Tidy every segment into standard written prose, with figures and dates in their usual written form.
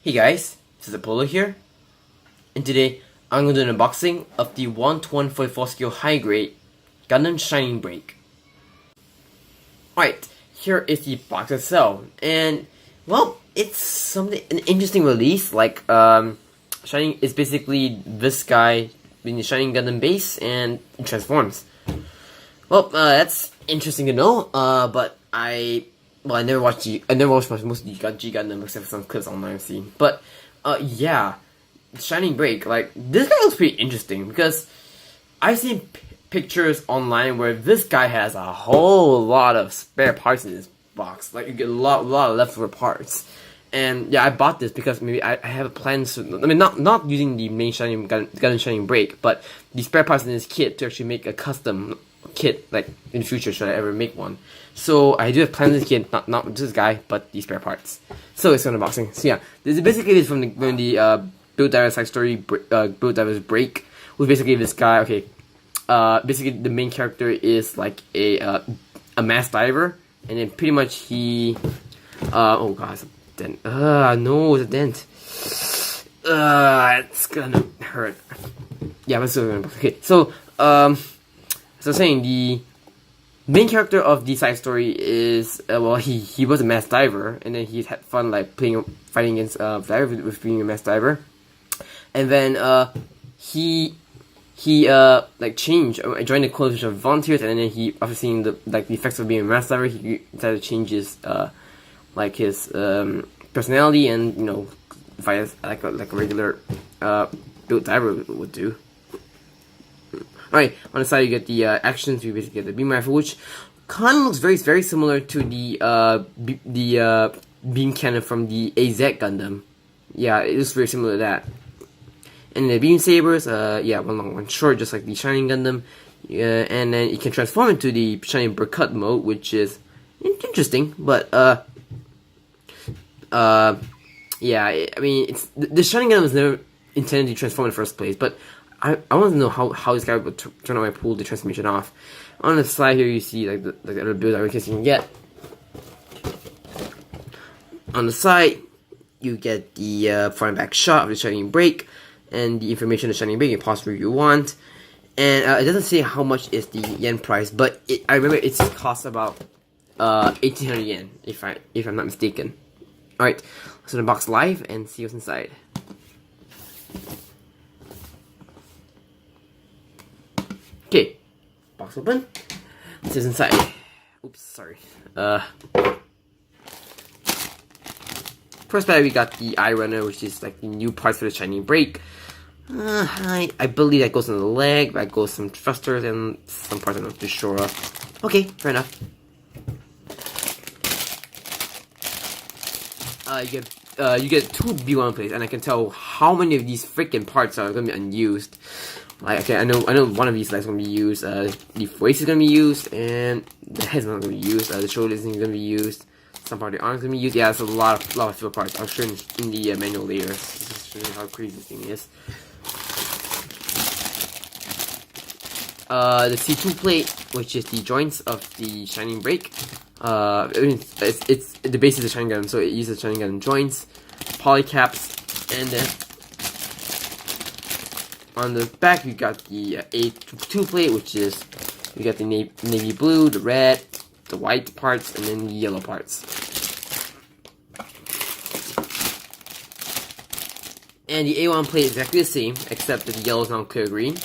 Hey guys, this is Apollo here, and today I'm going to do an unboxing of the 1-to-144 scale high grade Gundam Shining Break. Alright, here is the box itself, and well, it's an interesting release. Like, Shining is basically this guy being the Shining Gundam base, and it transforms. Well, that's interesting to know, but I never watched most of the G Gundam except for some clips online I've seen. But yeah, Shining Break, like, this guy looks pretty interesting because I've seen pictures online where this guy has a whole lot of spare parts in his box. Like, you get a lot of leftover parts. And yeah, I bought this because maybe I have a plan to, I mean, not using the main Gundam Shining Break, but the spare parts in this kit to actually make a custom kit, like, in the future, should I ever make one. So I do have plans this kit, not this guy, but the spare parts. So it's an unboxing. So yeah, this is basically from the Build Divers Side Story, Build Divers Break, which basically this guy, okay, basically the main character is like a mass diver, and then pretty much he, oh god, it's a dent. No, it's a dent. It's gonna hurt. Yeah, but still gonna, okay, so, so saying, the main character of the side story is, well, he was a mass diver, and then he had fun, like, fighting against divers with being a mass diver. And then, he like, changed, joined the coalition of volunteers, and then he, after seeing the effects of being a mass diver, he decided to change his, like, his, personality, and, you know, fight like a regular, built diver would do. Alright, on the side you get the actions. You basically get the beam rifle, which kind of looks very similar to the beam cannon from the AZ Gundam. Yeah, it looks very similar to that. And the beam sabers, yeah, one long, one short, just like the Shining Gundam. And then you can transform into the Shining Bercut mode, which is interesting, but yeah, I mean, it's the Shining Gundam was never intended to transform in the first place, but I want to know how this guy would turn on my pull the transformation off. On the side here, you see like the other build I guess you can get. On the side, you get the front and back shot of the Shining Break, and the information of the Shining Break, you pause where you want. And it doesn't say how much is the yen price, but I remember it costs about 1,800 yen, if I'm not mistaken. All right, let's unbox live and see what's inside. Okay, box open. This is inside. Oops, sorry. First battery, we got the Eye Runner, which is like the new parts for the Shining Break. I believe that goes on the leg, that goes some thrusters, and some parts I'm not too sure of. Okay, fair enough. You get two B1 plates, and I can tell how many of these freaking parts are going to be unused. Like, okay, I know one of these legs is going to be used, the waist is going to be used, and the head's not going to be used, the shoulders isn't going to be used, some part of the arms is going to be used. Yeah, it's a lot of filler parts. I'll show you in the manual later. Just show you how crazy this thing is. The C2 plate, which is the joints of the Shining Break. I mean, it's the base is the Shining Gundam, so it uses Shining Gundam joints, polycaps, and then on the back you got the A2 plate, which is you got the navy blue, the red, the white parts, and then the yellow parts. And the A1 plate is exactly the same, except that the yellow is now clear green.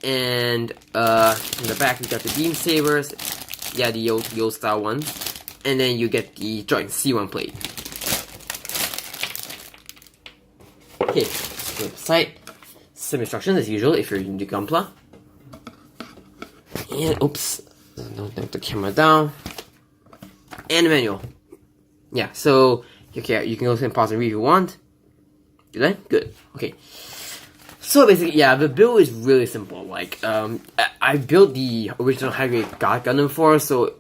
And in the back you got the beam sabers, yeah, the old style ones, and then you get the joint C1 plate. Okay, let's go to the side. Some instructions as usual if you're using the Gunpla. And oops, don't knock the camera down. And the manual. Yeah, so okay, you can go ahead and pause and read if you want. You done? Good. Okay. So basically, yeah, the build is really simple. Like, I built the original high grade God Gundam for, so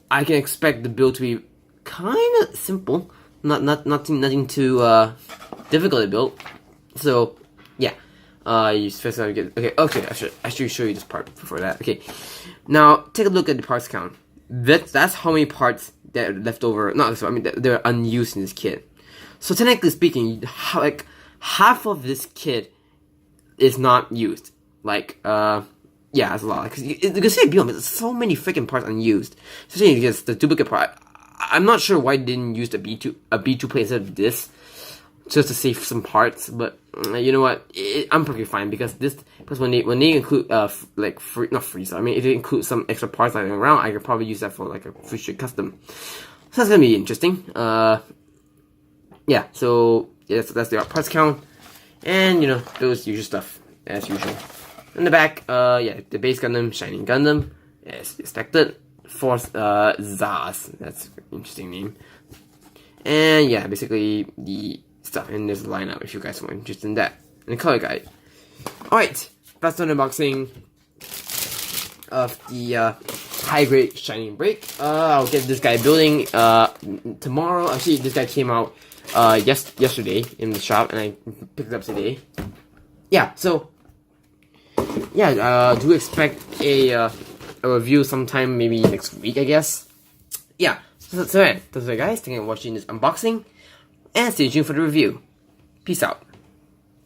I can expect the build to be kind of simple, nothing too difficult to build. So yeah, you first have to get okay. I should show you this part before that. Okay, now take a look at the parts count. That's how many parts that are left over. Not so I mean they're unused in this kit. So technically speaking, like half of this kit is not used. Like, yeah, that's a lot. Because you can see there's so many freaking parts unused. Especially because the duplicate part. I'm not sure why they didn't use a B2 plate instead of this, just to save some parts. But you know what? I'm perfectly fine because when they include like not free. So I mean, if they include some extra parts lying around, I could probably use that for like a future custom. So that's gonna be interesting. Yeah. So yeah, that's the parts count, and you know those usual stuff as usual. In the back, yeah, the base Gundam, Shining Gundam, as expected. Force Zaz, that's an interesting name. And yeah, basically the stuff, and there's a lineup if you guys are interested in that. And the color guide. Alright, that's an unboxing of the high grade Shining Break. I'll get this guy building tomorrow. Actually, this guy came out yesterday in the shop, and I picked it up today. Yeah, so yeah, do expect a review sometime maybe next week, I guess. Yeah, so that's it guys. Thank you for watching this unboxing, and stay tuned for the review. Peace out.